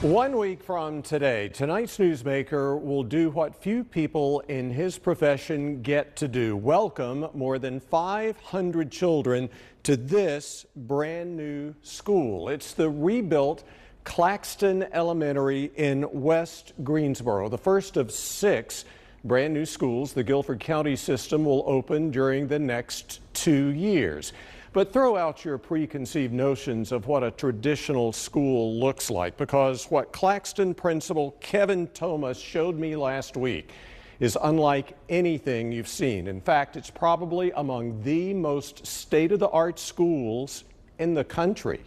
1 week from today, tonight's newsmaker will do what few people in his profession get to do: welcome more than 500 children to this brand new school. It's the rebuilt Claxton Elementary in West Greensboro, the first of 6 brand new schools the Guilford County system will open during the next 2 years. But throw out your preconceived notions of what a traditional school looks like, because what Claxton principal Kevin Thomas showed me last week is unlike anything you've seen. In fact, it's probably among the most state-of-the-art schools in the country.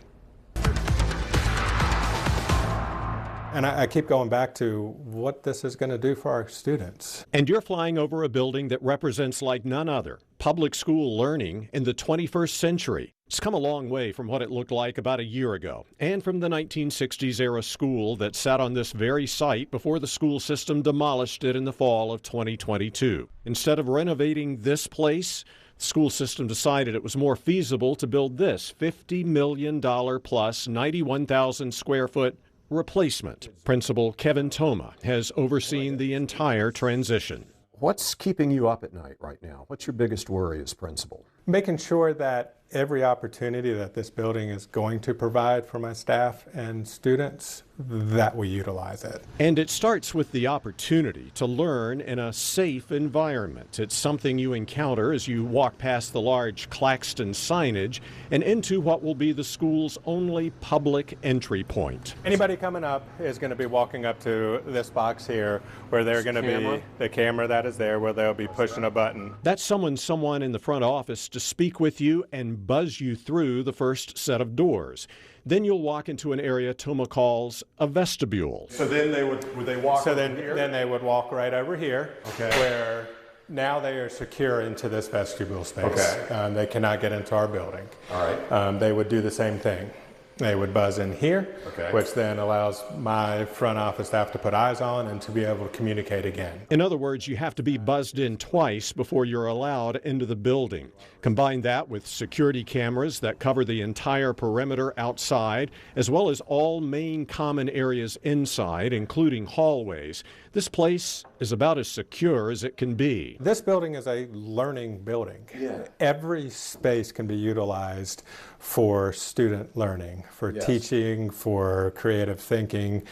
And I keep going back to what this is going to do for our students. And you're flying over a building that represents, like none other, public school learning in the 21st century. It's come a long way from what it looked like about a year ago, and from the 1960s era school that sat on this very site before the school system demolished it in the fall of 2022. Instead of renovating this place, the school system decided it was more feasible to build this $50 million plus 91,000 square foot replacement. Principal Kevin Thomas has overseen the entire transition. What's keeping you up at night right now? What's your biggest worry as principal? Making sure that every opportunity that this building is going to provide for my staff and students, that we utilize it. And it starts with the opportunity to learn in a safe environment. It's something you encounter as you walk past the large Claxton signage and into what will be the school's only public entry point. Anybody coming up is going to be walking up to this box here, where they're going to be the camera that is there, where they'll be pushing a button. That's someone in the front office to speak with you and buzz you through the first set of doors. Then you'll walk into an area Thomas calls a vestibule. So then would they walk so over then, here? Then they would walk right over here, okay, where now they are secure into this vestibule space. Okay. They cannot get into our building. All right. They would do the same thing. They would buzz in here, okay, which then allows my front office staff to put eyes on and to be able to communicate again. In other words, you have to be buzzed in twice before you're allowed into the building. Combine that with security cameras that cover the entire perimeter outside, as well as all main common areas inside, including hallways. This place is about as secure as it can be. This building is a learning building. Yeah. Every space can be utilized for student learning, for teaching, for creative thinking.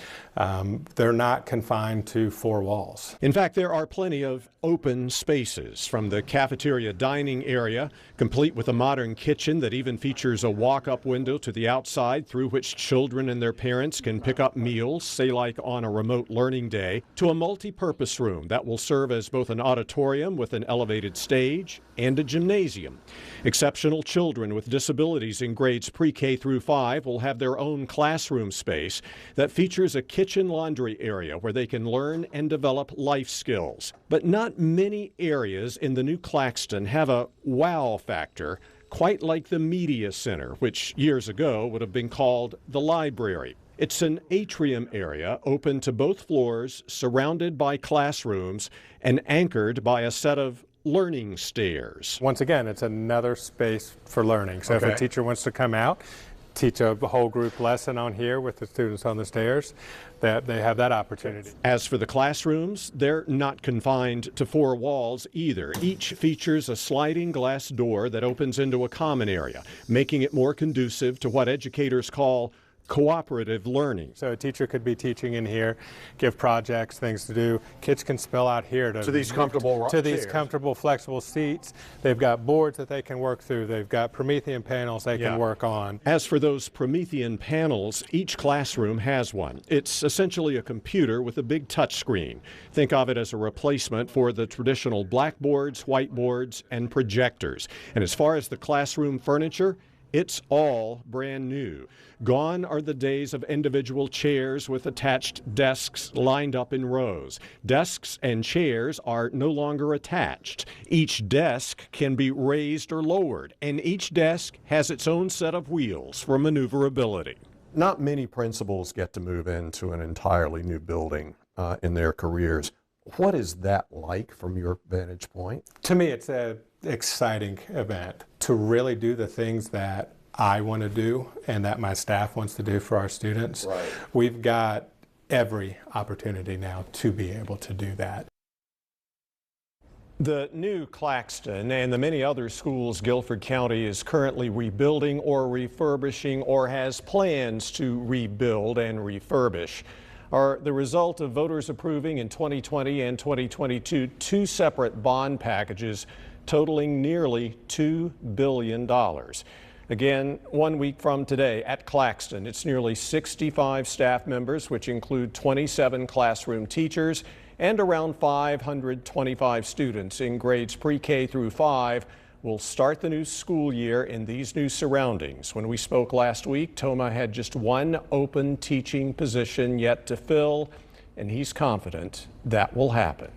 They're not confined to 4 walls. In fact, there are plenty of open spaces, from the cafeteria dining area, complete with a modern kitchen that even features a walk-up window to the outside through which children and their parents can pick up meals, say like on a remote learning day, to a multi-purpose room that will serve as both an auditorium with an elevated stage and a gymnasium. Exceptional children with disabilities in grades pre-K through 5 will have their own classroom space that features a kitchen laundry area where they can learn and develop life skills. But not many areas in the new Claxton have a wow factor quite like the Media Center, which years ago would have been called the library. It's an atrium area open to both floors, surrounded by classrooms, and anchored by a set of learning stairs. Once again, it's another space for learning. So if a teacher wants to come out, teach a whole group lesson on here with the students on the stairs, that they have that opportunity. As for the classrooms, they're not confined to 4 walls either. Each features a sliding glass door that opens into a common area, making it more conducive to what educators call cooperative learning. So a teacher could be teaching in here, give projects, things to do. Kids can spill out here to these comfortable these comfortable, flexible seats. They've got boards that they can work through. They've got Promethean panels they can work on. As for those Promethean panels, each classroom has one. It's essentially a computer with a big touch screen. Think of it as a replacement for the traditional blackboards, whiteboards, and projectors. And as far as the classroom furniture, it's all brand new. Gone are the days of individual chairs with attached desks lined up in rows. Desks and chairs are no longer attached. Each desk can be raised or lowered, and each desk has its own set of wheels for maneuverability. Not many principals get to move into an entirely new building in their careers. What is that like from your vantage point? To me, it's an exciting event to really do the things that I want to do and that my staff wants to do for our students, Right. we've got every opportunity now to be able to do that. The new Claxton and the many other schools Guilford County is currently rebuilding or refurbishing or has plans to rebuild and refurbish are the result of voters approving in 2020 and 2022 two separate bond packages totaling nearly $2 billion. Again, 1 week from today at Claxton, it's nearly 65 staff members, which include 27 classroom teachers and around 525 students in grades pre-K through 5 will start the new school year in these new surroundings. When we spoke last week, Toma had just one open teaching position yet to fill, and he's confident that will happen.